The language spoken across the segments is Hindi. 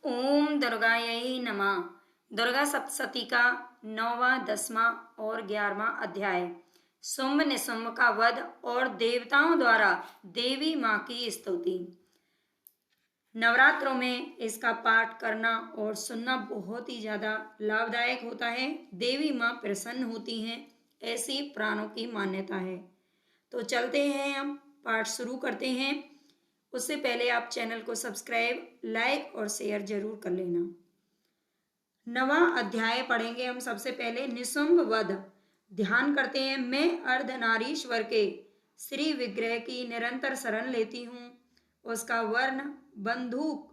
ओम दुर्गायै नमः। दुर्गा सप्तशती का 9वां, 10वां और 11वां अध्याय। शुंभ निशुंभ का वध और देवताओं द्वारा देवी माँ की स्तुति। नवरात्रों में इसका पाठ करना और सुनना बहुत ही ज़्यादा लाभदायक होता है। देवी माँ प्रसन्न होती हैं, ऐसी प्राणों की मान्यता है। तो चलते हैं, हम पाठ शुरू करते हैं। उससे पहले आप चैनल को सब्सक्राइब, लाइक और शेयर जरूर कर लेना। 9वां अध्याय पढ़ेंगे हम। सबसे पहले निशुंभ वध ध्यान करते हैं। मैं अर्धनारीश्वर के श्री विग्रह की निरंतर शरण लेती हूँ। उसका वर्ण बंदूक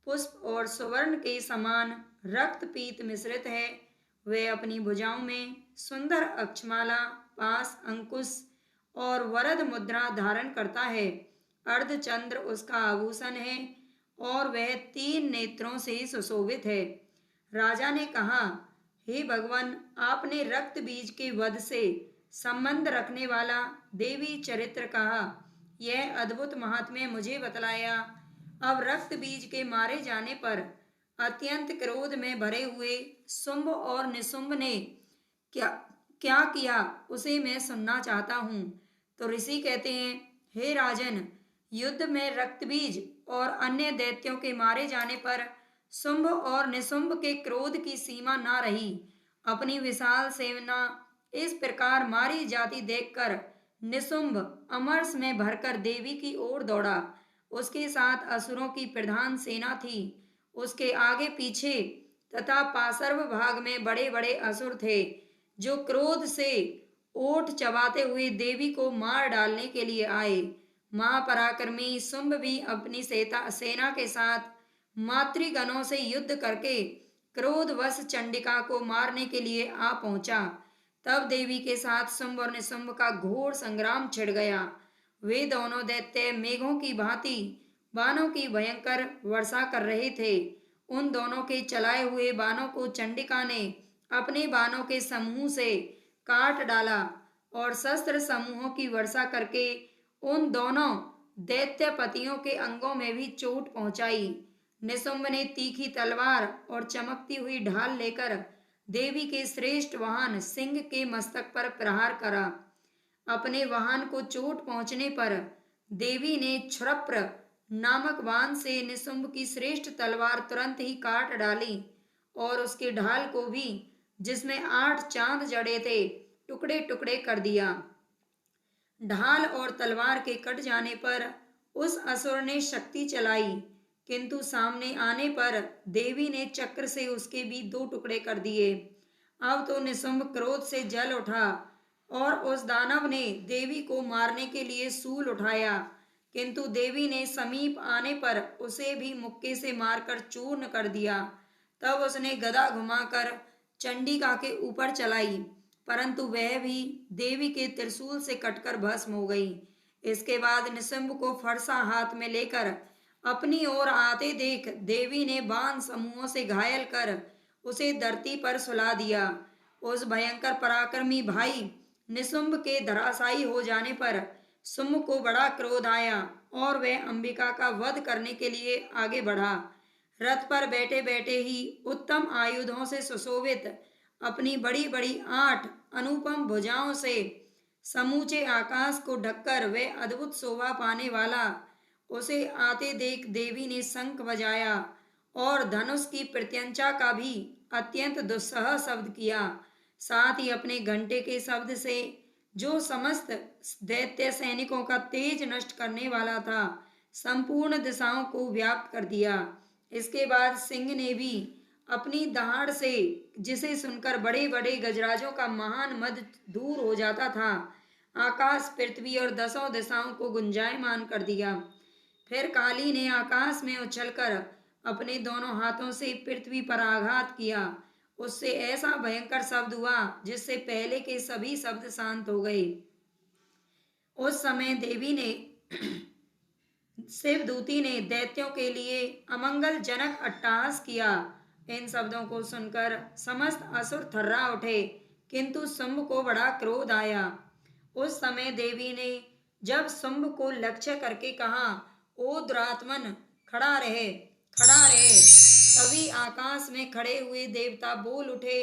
पुष्प और सुवर्ण के समान रक्त पीत मिश्रित है। वे अपनी भुजाओं में सुंदर अक्षमाला, पास, अंकुश और वरद मुद्रा धारण करता है। अर्धचंद्र उसका आभूषण है और वह 3 नेत्रों से सुशोभित है। राजा ने कहा, हे भगवान, आपने रक्त बीज के वध से संबंध रखने वाला देवी चरित्र कहा, यह अद्भुत महात्म्य मुझे बतलाया। अब रक्त बीज के मारे जाने पर अत्यंत क्रोध में भरे हुए शुंभ और निशुंभ ने क्या क्या किया, उसे मैं सुनना चाहता हूँ। तो ऋषि कहते हैं, हे राजन, युद्ध में रक्तबीज और अन्य दैत्यों के मारे जाने पर शुंभ और निशुंभ के क्रोध की सीमा ना रही। अपनी विशाल सेना इस प्रकार मारी जाती देखकर निशुंभ अमरस में भरकर देवी की ओर दौड़ा। उसके साथ असुरों की प्रधान सेना थी। उसके आगे पीछे तथा पार्श्व भाग में बड़े बड़े असुर थे, जो क्रोध से ओठ चबाते हुए देवी को मार डालने के लिए आए। महापराक्रमी शुंभ भी अपनी सेना के साथ मातृगणों से युद्ध करके क्रोधवश चंडिका को मारने के लिए आ पहुंचा। तब देवी के साथ शुंभ और निशुंभ का घोर संग्राम छिड़ गया। वे दोनों दैत्य मेघों की भांति बाणों की भयंकर वर्षा कर रहे थे। उन दोनों के चलाए हुए बाणों को चंडिका ने अपने बाणों के समूह से काट डाला और शस्त्र समूहों की वर्षा करके उन दोनों दैत्यपतियों के अंगों में भी चोट पहुंचाई। निशुंभ ने तीखी तलवार और चमकती हुई ढाल लेकर देवी के श्रेष्ठ वाहन सिंह के मस्तक पर प्रहार करा। अपने वाहन को चोट पहुंचने पर देवी ने क्षुरप्र नामक बाण से निशुंभ की श्रेष्ठ तलवार तुरंत ही काट डाली और उसकी ढाल को भी, जिसमें 8 चांद जड़े थे, टुकड़े टुकड़े कर दिया। ढाल और तलवार के कट जाने पर उस असुर ने शक्ति चलाई, किंतु सामने आने पर देवी ने चक्र से उसके भी 2 टुकड़े कर दिए। अब तो निशुंभ क्रोध से जल उठा और उस दानव ने देवी को मारने के लिए शूल उठाया, किंतु देवी ने समीप आने पर उसे भी मुक्के से मारकर चूर्ण कर दिया। तब उसने गदा घुमाकर चंडिका के ऊपर चलाई, परंतु वह भी देवी के त्रिशूल से कटकर भस्म हो गई। इसके बाद निशुंभ को फरसा हाथ में लेकर अपनी ओर आते देख देवी ने बाण समूहों से घायल कर उसे धरती पर सुला दिया। उस भयंकर पराक्रमी भाई निशुंभ के धराशायी हो जाने पर शुंभ को बड़ा क्रोध आया और वह अंबिका का वध करने के लिए आगे बढ़ा। रथ पर बैठे बैठे ही उत्तम आयुधों से सुशोभित अपनी बड़ी बड़ी 8 अनुपम भुजाओं से समूचे आकाश को ढककर वह अद्भुत शोभा पाने वाला, उसे आते देख देवी ने शंख बजाया और धनुष की प्रत्यंचा का भी अत्यंत दुस्सह शब्द किया। साथ ही अपने घंटे के शब्द से, जो समस्त दैत्य सैनिकों का तेज नष्ट करने वाला था, संपूर्ण दिशाओं को व्याप्त कर दिया। इसके बाद सिंह ने भी अपनी दहाड़ से, जिसे सुनकर बड़े बड़े गजराजों का महान मद दूर हो जाता था, आकाश, पृथ्वी और 10 दिशाओं को गुंजायमान कर दिया। फिर काली ने आकाश में उछलकर अपने दोनों हाथों से पृथ्वी पर आघात किया। उससे ऐसा भयंकर शब्द हुआ जिससे पहले के सभी शब्द शांत हो गए। उस समय देवी ने शिवदूती ने दैत्यों के लिए अमंगलजनक अट्टहास किया। इन शब्दों को सुनकर समस्त असुर थर्रा उठे, किंतु शुंभ को बड़ा क्रोध आया। उस समय देवी ने जब शुंभ को लक्ष्य करके कहा, ओ दुरात्मन, खड़ा रहे, खड़ा रहे। तभी आकाश में खड़े हुए देवता बोल उठे,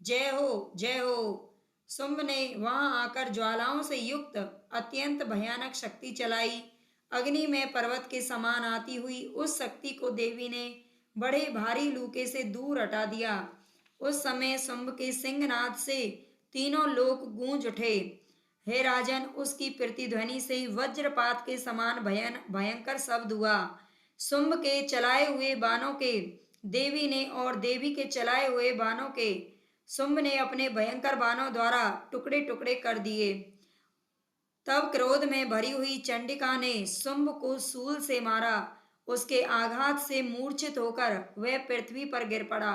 जय हो, जय हो। शुंभ ने वहां आकर ज्वालाओं से युक्त अत्यंत भयानक शक्ति चलाई। अग्नि में पर्वत के समान आती हुई उस शक्ति को देवी ने बड़े भारी लूके से दूर हटा दिया। उस समय शुंभ के सिंहनाद से तीनों लोक गूंज उठे। हे राजन, उसकी प्रतिध्वनि से वज्रपात के समान भयंकर शब्द हुआ। शुंभ के चलाए हुए बाणों के देवी ने और देवी के चलाए हुए बाणों के शुंभ ने अपने भयंकर बाणों द्वारा टुकड़े टुकड़े कर दिए। तब क्रोध में भरी हुई चंडिका ने शुंभ को शूल से मारा। उसके आघात से मूर्छित होकर वह पृथ्वी पर गिर पड़ा।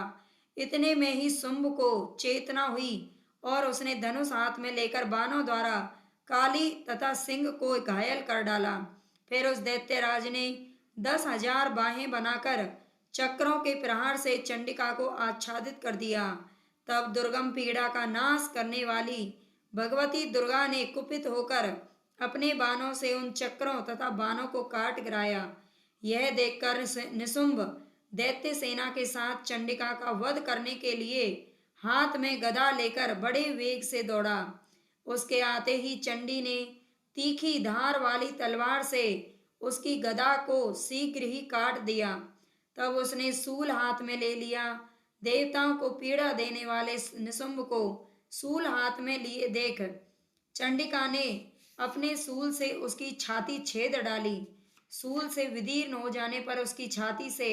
इतने में ही शुंभ को चेतना हुई और उसने धनुष हाथ में लेकर बाणों द्वारा काली तथा सिंह को घायल कर डाला। फिर उस दैत्यराज ने 10,000 बाहें बनाकर चक्रों के प्रहार से चंडिका को आच्छादित कर दिया। तब दुर्गम पीड़ा का नाश करने वाली भगवती दुर्गा ने कुपित होकर अपने बाणों से उन चक्रों तथा बाणों को काट गिराया। यह देखकर निशुंभ दैत्य सेना के साथ चंडिका का वध करने के लिए हाथ में गदा लेकर बड़े वेग से दौड़ा। उसके आते ही चंडी ने तीखी धार वाली तलवार से उसकी गदा को शीघ्र ही काट दिया। तब उसने शूल हाथ में ले लिया। देवताओं को पीड़ा देने वाले निशुंभ को शूल हाथ में लिए देख चंडिका ने अपने शूल से उसकी छाती छेद डाली। शूल से विदीर्ण हो जाने पर उसकी छाती से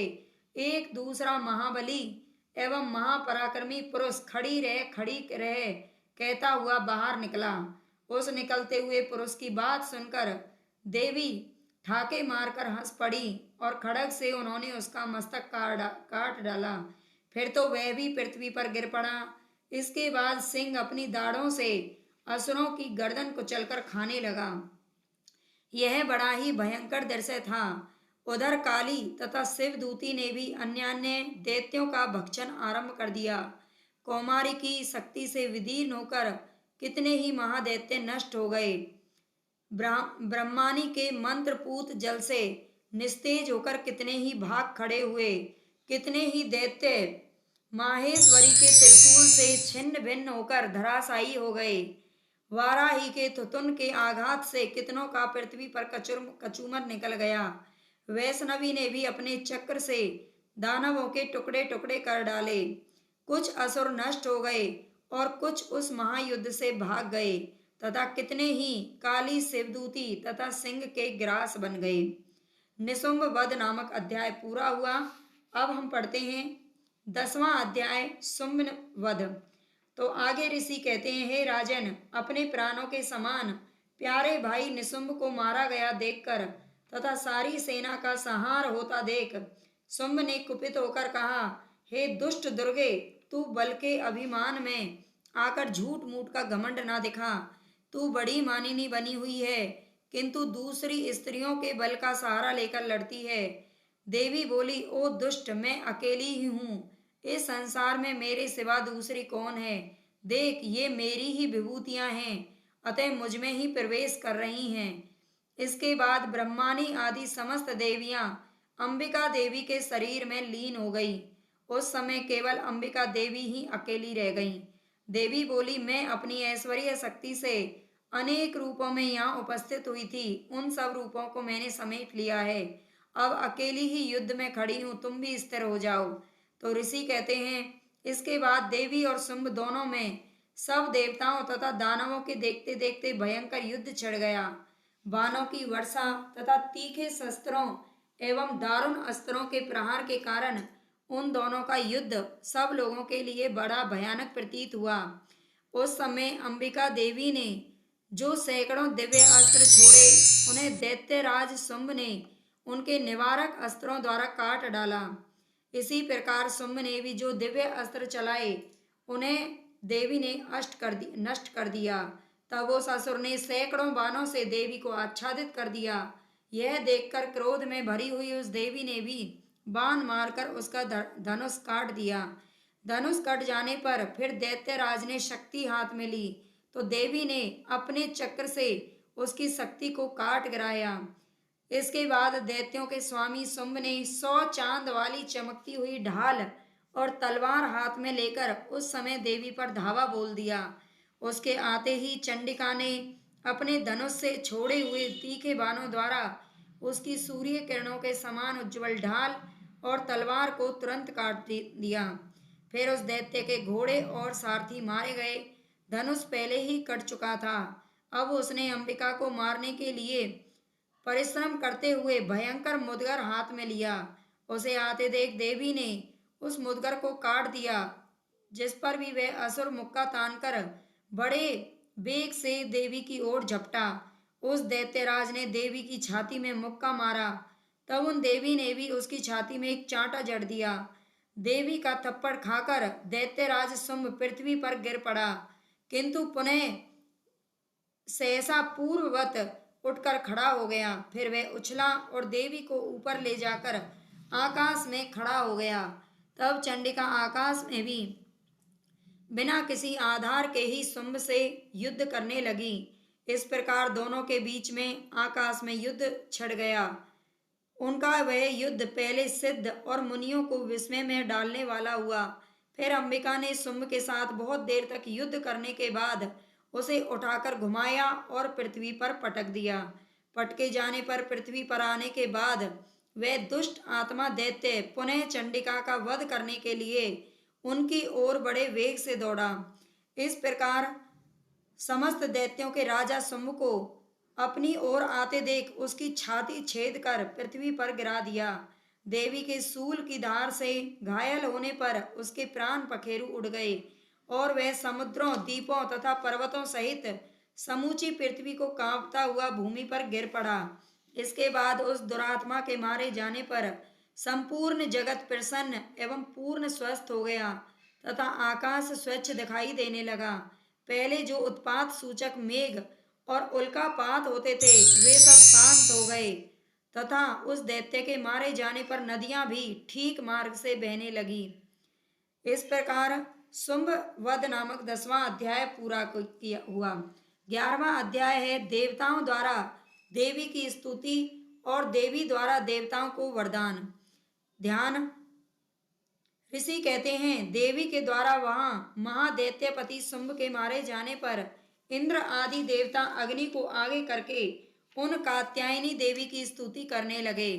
एक दूसरा महाबली एवं महापराक्रमी पुरुष खड़ी रहे कहता हुआ बाहर निकला। उस निकलते हुए पुरुष की बात सुनकर देवी ठाके मारकर हंस पड़ी और खड़ग से उन्होंने उसका मस्तक काट डाला। फिर तो वह भी पृथ्वी पर गिर पड़ा। इसके बाद सिंह अपनी दाढ़ों से असुरों की गर्दन कुचलकर खाने लगा। यह बड़ा ही भयंकर दृश्य था। उधर काली तथा शिवदूती ने भी अन्य दैत्यों का भक्षण आरंभ कर दिया। कौमारी की शक्ति से विदीर्ण होकर कितने ही महादैत्य नष्ट हो गए। ब्रह्मानी के मंत्रपूत जल से निस्तेज होकर कितने ही भाग खड़े हुए। कितने ही दैत्य माहेश्वरी के त्रिशूल से छिन्न भिन्न होकर धराशायी हो गए। वाराही के तुतुन के आघात से कितनों का पृथ्वी पर कचूमर निकल गया। वैष्णवी ने भी अपने चक्र से दानवों के टुकड़े टुकड़े कर डाले। कुछ असुर नष्ट हो गए और कुछ उस महायुद्ध से भाग गए तथा कितने ही काली शिवदूती तथा सिंह के ग्रास बन गए। निशुंभ वध नामक अध्याय पूरा हुआ। अब हम पढ़ते हैं 10वां अध्याय शुंभ वध। तो आगे ऋषि कहते हैं, हे राजन, अपने प्राणों के समान प्यारे भाई निशुंभ को मारा गया देखकर तथा सारी सेना का संहार होता देख शुंभ ने कुपित होकर कहा, हे दुष्ट दुर्गे, तू बल के अभिमान में आकर झूठ मूठ का घमंड ना दिखा। तू बड़ी मानिनी बनी हुई है, किंतु दूसरी स्त्रियों के बल का सहारा लेकर लड़ती है। देवी बोली, ओ दुष्ट, मैं अकेली ही हूँ। इस संसार में मेरे सिवा दूसरी कौन है? देख, ये मेरी ही विभूतियां हैं, अतः मुझ में ही प्रवेश कर रही हैं। इसके बाद ब्रह्मानी आदि समस्त देवियां अंबिका देवी के शरीर में लीन हो गई। उस समय केवल अंबिका देवी ही अकेली रह गईं। देवी बोली, मैं अपनी ऐश्वर्य शक्ति से अनेक रूपों में यहाँ उपस्थित हुई थी। उन सब रूपों को मैंने समेट लिया है। अब अकेली ही युद्ध में खड़ी हूँ, तुम भी स्थिर हो जाओ। तो ऋषि कहते हैं, इसके बाद देवी और शुंभ दोनों में सब देवताओं तथा दानवों के देखते देखते भयंकर युद्ध छिड़ गया। बाणों की वर्षा तथा तीखे शस्त्रों एवं दारुण अस्त्रों के प्रहार के कारण उन दोनों का युद्ध सब लोगों के लिए बड़ा भयानक प्रतीत हुआ। उस समय अंबिका देवी ने जो सैकड़ों दिव्य अस्त्र छोड़े, उन्हें दैत्यराज शुंभ ने उनके निवारक अस्त्रों द्वारा काट डाला। इसी प्रकार शुंभ ने भी जो दिव्य अस्त्र चलाए, उन्हें देवी ने नष्ट कर दिया। तब उस असुर ने सैकड़ों बाणों से देवी को आच्छादित कर दिया। यह देखकर क्रोध में भरी हुई उस देवी ने भी बाण मारकर उसका धनुष काट दिया। धनुष कट जाने पर फिर दैत्यराज ने शक्ति हाथ में ली तो देवी ने अपने चक्र से उसकी शक्ति को काट गिराया। इसके बाद दैत्यों के स्वामी शुंभ ने 100 चांद वाली चमकती हुई ढाल और तलवार हाथ में लेकर उस समय देवी पर धावा बोल दिया। उसके आते ही चंडिका ने अपने धनुष से छोड़े हुए तीखे बाणों द्वारा उसकी सूर्य किरणों के समान उज्जवल ढाल और तलवार को तुरंत काट दिया। फिर उस दैत्य के घोड़े और सारथी मारे गए। धनुष पहले ही कट चुका था। अब उसने अंबिका को मारने के लिए परिश्रम करते हुए भयंकर मुदगर हाथ में लिया। उसे आते देख देवी ने उस मुदगर को काट दिया, जिस पर भी वह असुर मुक्का तानकर बड़े वेग से देवी की ओर झपटा। उस दैत्यराज ने देवी की छाती में मुक्का मारा। तब उन देवी ने भी उसकी छाती में एक चांटा जड़ दिया। देवी का थप्पड़ खाकर दैत्यराज शुंभ पृथ्वी पर गिर पड़ा, किंतु पुनः सहसा पूर्ववत उठकर खड़ा हो गया। फिर वह उछला और देवी को ऊपर ले जाकर आकाश में खड़ा हो गया। तब चंडिका आकाश में भी बिना किसी आधार के ही शुंभ से युद्ध करने लगी। इस प्रकार दोनों के बीच में आकाश में युद्ध छिड़ गया। उनका वह युद्ध पहले सिद्ध और मुनियों को विस्मय में डालने वाला हुआ। फिर अंबिका ने शुंभ के साथ बहुत देर तक युद्ध करने के बाद उसे उठाकर घुमाया और पृथ्वी पर पटक दिया। पटके जाने पर पृथ्वी पर आने के बाद वह दुष्ट आत्मा दैत्य पुनः चंडिका का वध करने के लिए उनकी ओर बड़े वेग से दौड़ा। इस प्रकार समस्त दैत्यों के राजा शुंभ को अपनी ओर आते देख उसकी छाती छेद कर पृथ्वी पर गिरा दिया। देवी के शूल की धार से घायल होने पर उसके प्राण पखेरु उड़ गए और वह समुद्रों, द्वीपों तथा पर्वतों सहित समूची पृथ्वी को कांपता हुआ भूमि पर गिर पड़ा। इसके बाद उस दुरात्मा के मारे जाने पर संपूर्ण जगत प्रसन्न एवं पूर्ण स्वस्थ हो गया तथा आकाश स्वच्छ दिखाई देने लगा। पहले जो उत्पात सूचक मेघ और उल्कापात होते थे वे सब शांत हो गए तथा उस दैत्य के मारे जाने पर नदियां भी ठीक मार्ग से बहने लगी। इस प्रकार शुंभ वध नामक 10वां अध्याय पूरा किया हुआ। 11वां अध्याय है देवताओं द्वारा देवी की स्तुति और देवी द्वारा देवताओं को वरदान। ध्यान। ऋषि कहते हैं देवी के द्वारा वहां महादैत्यपति शुंभ के मारे जाने पर इंद्र आदि देवता अग्नि को आगे करके उन कात्यायनी देवी की स्तुति करने लगे।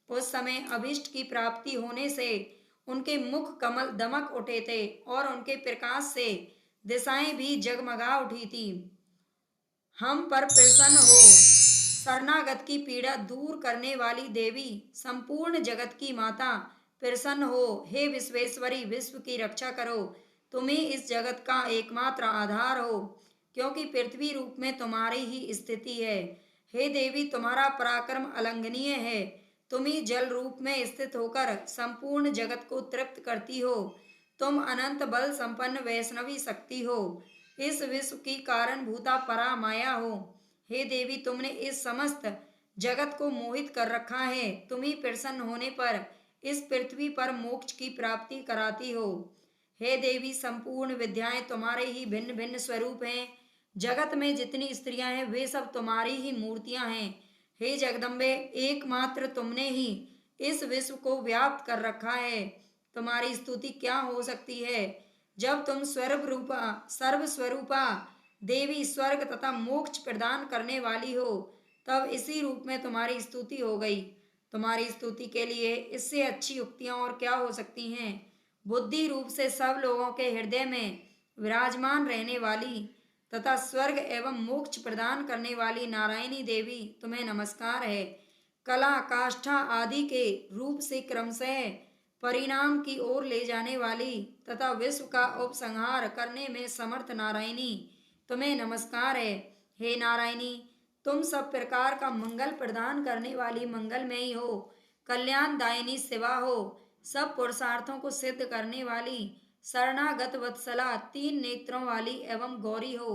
उस समय अभिष्ट की प्राप्ति होने से उनके मुख कमल दमक उठे थे और उनके प्रकाश से दिशाएं भी जगमगा उठी थी। हम पर प्रसन्न हो, शरणागत की पीड़ा दूर करने वाली देवी, संपूर्ण जगत की माता, प्रसन्न हो। हे विश्वेश्वरी, विश्व की रक्षा करो। तुम्ही इस जगत का एकमात्र आधार हो, क्योंकि पृथ्वी रूप में तुम्हारी ही स्थिति है। हे देवी, तुम्हारा पराक्रम अलंघनीय है। तुम ही जल रूप में स्थित होकर संपूर्ण जगत को तृप्त करती हो। तुम अनंत बल संपन्न वैष्णवी शक्ति हो। इस विश्व की कारण भूता परा माया हो। हे देवी, तुमने इस समस्त जगत को मोहित कर रखा है। तुम ही प्रसन्न होने पर इस पृथ्वी पर मोक्ष की प्राप्ति कराती हो। हे देवी, संपूर्ण विद्याएं तुम्हारे ही भिन्न भिन्न स्वरूप हैं। जगत में जितनी स्त्रियां हैं वे सब तुम्हारी ही मूर्तियां हैं। हे जगदम्बे, एकमात्र तुमने ही इस विश्व को व्याप्त कर रखा है। तुम्हारी स्तुति क्या हो सकती है जब तुम सर्वस्वरूपा देवी, स्वर्ग तथा मोक्ष प्रदान करने वाली हो। तब इसी रूप में तुम्हारी स्तुति हो गई। तुम्हारी स्तुति के लिए इससे अच्छी युक्तियां और क्या हो सकती हैं। बुद्धि रूप से सब लोगों के हृदय में विराजमान रहने वाली तथा स्वर्ग एवं मोक्ष प्रदान करने वाली नारायणी देवी, तुम्हें नमस्कार है। कला, काष्ठा आदि के रूप से क्रमशः परिणाम की ओर ले जाने वाली तथा विश्व का उपसंहार करने में समर्थ नारायणी, तुम्हें नमस्कार है। हे नारायणी, तुम सब प्रकार का मंगल प्रदान करने वाली मंगलमयी हो, कल्याणदायिनी शिवा हो, सब पुरुषार्थों को सिद्ध करने वाली शरणागत वत्सला, 3 नेत्रों वाली एवं गौरी हो,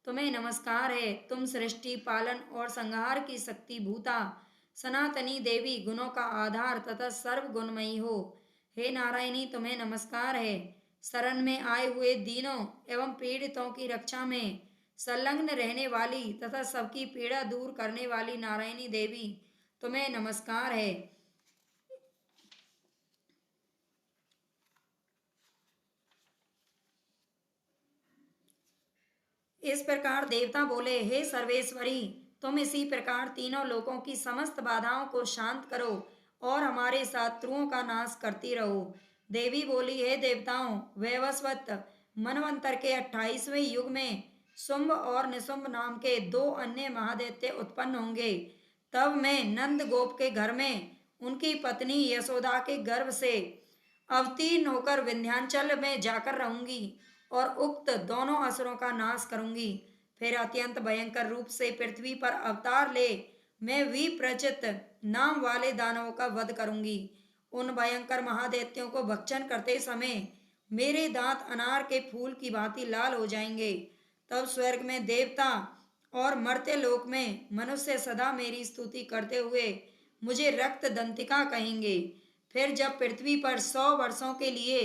तुम्हें नमस्कार है। तुम सृष्टि, पालन और संहार की शक्ति भूता सनातनी देवी, गुणों का आधार तथा सर्व गुणमयी हो। हे नारायणी, तुम्हें नमस्कार है। शरण में आए हुए दीनों एवं पीड़ितों की रक्षा में संलग्न रहने वाली तथा सबकी पीड़ा दूर करने वाली नारायणी देवी, तुम्हें नमस्कार है। इस प्रकार देवता बोले, हे सर्वेश्वरी, तुम इसी प्रकार तीनों लोकों की समस्त बाधाओं को शांत करो और हमारे शत्रुओं का नाश करती रहो। देवी बोली, हे देवताओं, वैवस्वत मनवंतर के 28वें युग में शुंभ और निशुंभ नाम के 2 अन्य महादैत्य उत्पन्न होंगे। तब मैं नंद गोप के घर में उनकी पत्नी यशोदा के गर्भ से अवतीर्ण होकर विंध्याचल में जाकर रहूंगी और उक्त दोनों असुरों का नाश करूंगी। फिर अत्यंत भयंकर रूप से पृथ्वी पर अवतार ले मैं विप्रचित नाम वाले दानवों का वध करूंगी। उन भयंकर महादैत्यों को भक्षण करते समय मेरे दांत अनार के फूल की भांति लाल हो जाएंगे। तब स्वर्ग में देवता और मर्त्य लोक में मनुष्य सदा मेरी स्तुति करते हुए मुझे रक्त दंतिका कहेंगे। फिर जब पृथ्वी पर 100 वर्षों के लिए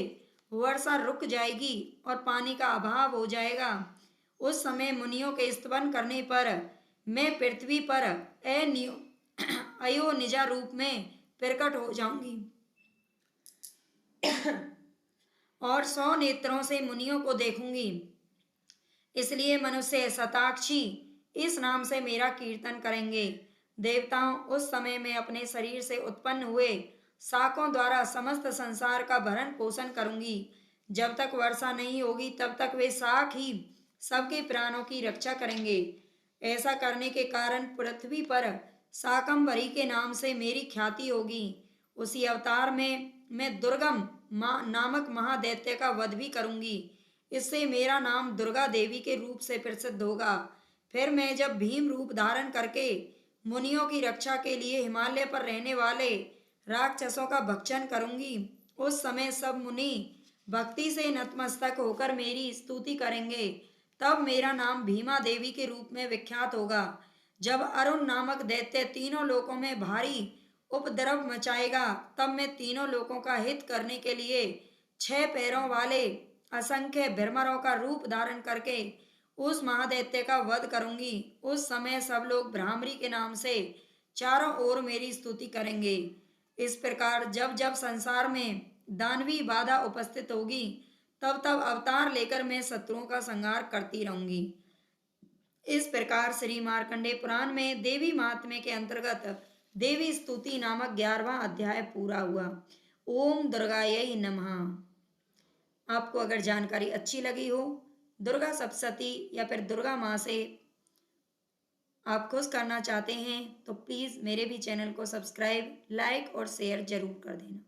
वर्षा रुक जाएगी और पानी का अभाव हो जाएगा, उस समय मुनियों के स्तवन करने पर मैं पृथ्वी पर अयोनिजा रूप में प्रकट हो जाऊंगी और 100 नेत्रों से मुनियों को देखूंगी। इसलिए मनुष्य शताक्षी इस नाम से मेरा कीर्तन करेंगे। देवताओं, उस समय में अपने शरीर से उत्पन्न हुए शाकों द्वारा समस्त संसार का भरण पोषण करूंगी। जब तक वर्षा नहीं होगी तब तक वे शाक ही सबके प्राणों की रक्षा करेंगे। ऐसा करने के कारण पृथ्वी पर शाकंभरी के नाम से मेरी ख्याति होगी। उसी अवतार में मैं दुर्गम नामक महादैत्य का वध भी करूंगी। इससे मेरा नाम दुर्गा देवी के रूप से प्रसिद्ध होगा। फिर मैं जब भीम रूप धारण करके मुनियों की रक्षा के लिए हिमालय पर रहने वाले राक्षसों का भक्षण करूंगी, उस समय सब मुनि भक्ति से नतमस्तक होकर मेरी स्तुति करेंगे। तब मेरा नाम भीमा देवी के रूप में विख्यात होगा। जब अरुण नामक दैत्य तीनों लोकों में भारी उपद्रव मचाएगा, तब मैं तीनों लोकों का हित करने के लिए 6 पैरों वाले असंख्य भ्रमरों का रूप धारण करके उस महादैत्य का वध करूंगी। उस समय सब लोग भ्रामरी के नाम से चारों ओर मेरी स्तुति करेंगे। इस प्रकार जब जब संसार में दानवी बाधा उपस्थित होगी, तब तब अवतार लेकर मैं शत्रुओं का संहार करती रहूंगी। इस प्रकार श्री मार्कंडेय पुराण में देवी महात्म्य के अंतर्गत देवी स्तुति नामक 11वां अध्याय पूरा हुआ। ओम दुर्गायै नमः। आपको अगर जानकारी अच्छी लगी हो, दुर्गा सप्तशती या फिर दुर्गा माँ से आप खुश करना चाहते हैं, तो प्लीज़ मेरे भी चैनल को सब्सक्राइब, लाइक और शेयर जरूर कर देना।